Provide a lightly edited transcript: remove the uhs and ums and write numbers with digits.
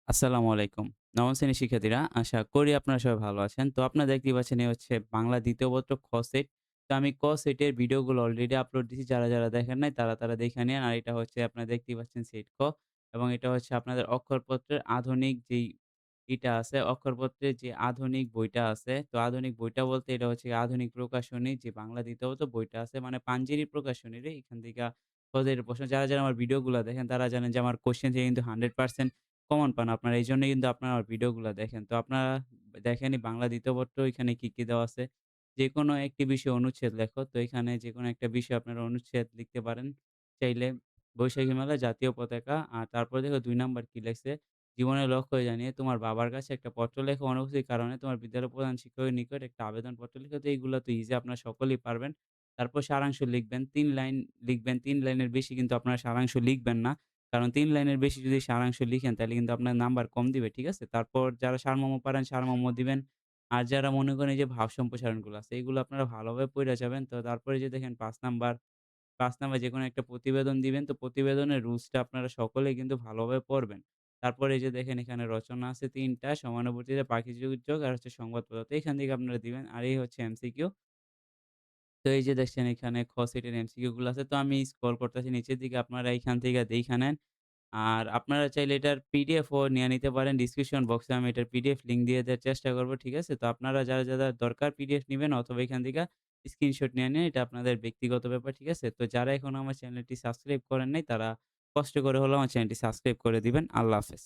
আসসালামু আলাইকুম। নবম শ্রেণীর শিক্ষার্থীরা, আশা করি আপনারা সবাই ভালো আছেন। তো আপনারা দেখতেই পাচ্ছেন এই হচ্ছে বাংলা ২য় পত্র খ সেট। তো আমি ক সেটের ভিডিওগুলো অলরেডি আপলোড দিছি। যারা দেখেন নাই তারা দেখে নিন। আর এটা হচ্ছে আপনারা দেখতেই পাচ্ছেন সেট ক এবং এটা হচ্ছে আপনাদের অক্ষরপত্রের আধুনিক যেই ইটা আছে, অক্ষরপত্রের যে আধুনিক বইটা আছে। তো আধুনিক বইটা বলতে এটা হচ্ছে আধুনিক প্রকাশনী যে বাংলা ২য় পত্র বইটা আছে মানে পাঞ্জেরি প্রকাশনীর এখান থেকে ক সেটের প্রশ্ন যারা আমার ভিডিওগুলা দেখেন তারা জানেন যে আমার কোয়েশ্চেন থেকে কিন্তু 100% কমন পান আপনারা। এইজন্যই কিন্তু আপনারা আমার ভিডিওগুলা দেখেন। তো আপনারা দেখেনই বাংলা ২য় পত্র এখানে কি দেওয়া আছে। যেকোনো একটি বিষয়ে অনুচ্ছেদ লেখো। তো এখানে যেকোনো একটা বিষয়ে আপনারা অনুচ্ছেদ লিখতে পারেন চাইলে। বৈশাখী মেলা, জাতীয় পতাকা আর তারপরে দেখো ২ নাম্বার কি লেখছে? জীবনের লক্ষ্য জানিয়ে তোমার বাবার কাছে একটা পত্র লেখো। অনুপস্থিতির কারণে তোমার বিদ্যালয়ের প্রধান শিক্ষকের নিকট একটা আবেদনপত্র লিখো। তো এইগুলা তো ইজি আপনারা সকলেই পারবেন। তারপর সারাংশ লিখবেন। ৩ লাইন লিখবেন। ৩ লাইনের বেশি কিন্তু আপনারা সারাংশ লিখবেন না। কারণ ৩ লাইনের বেশি যদি সারাংশ লিখেন তাহলে কিন্তু আপনার নাম্বার কম দিবে। ঠিক আছে? তারপর যারা সারমর্ম পারেন সারমর্ম দিবেন। আর যারা মনে করেন এই যে ভাব সম্প্রসারণগুলো আছে এগুলো আপনারা ভালোভাবে পইড়া যাবেন। তো তারপরে যে দেখেন ৫ নাম্বার যেকোনো একটা প্রতিবেদন দিবেন। তো প্রতিবেদনের রুলসটা আপনারা সকলেই কিন্তু ভালোভাবে পড়বেন। তারপরে এই যে দেখেন এখানে রচনা আছে ৩ টা সমানুভূতিতে পাখিযোগ আর হচ্ছে সংবাদপত্র। তো এখান থেকে আপনারা দিবেন। আর এই হচ্ছে এমসিকিউ। তো এই যে দেখছেন এখানে খ সেটের এমসিকিউ গুলো আছে। তো আমি স্ক্রল করতেছি নিচের দিকে আপনারা এইখান থেকে দেইখা নেন। আর আপনারা চাইলে এটার পিডিএফ ও নিয়ে নিতে পারেন। ডিসক্রিপশন বক্সে আমি এটার পিডিএফ লিংক দিয়ে দেওয়ার চেষ্টা করব। ঠিক আছে? তো আপনারা যারা দরকার পিডিএফ নিবেন অথবা এখান থেকে স্ক্রিনশট নিয়ে নিন। এটা আপনাদের ব্যক্তিগত ব্যাপার। ঠিক আছে? তো যারা এখনো আমার চ্যানেলটি সাবস্ক্রাইব করেন নাই তারা কষ্ট করে হলেও আমার চ্যানেলটি সাবস্ক্রাইব করে দিবেন। আল্লাহ হাফেজ।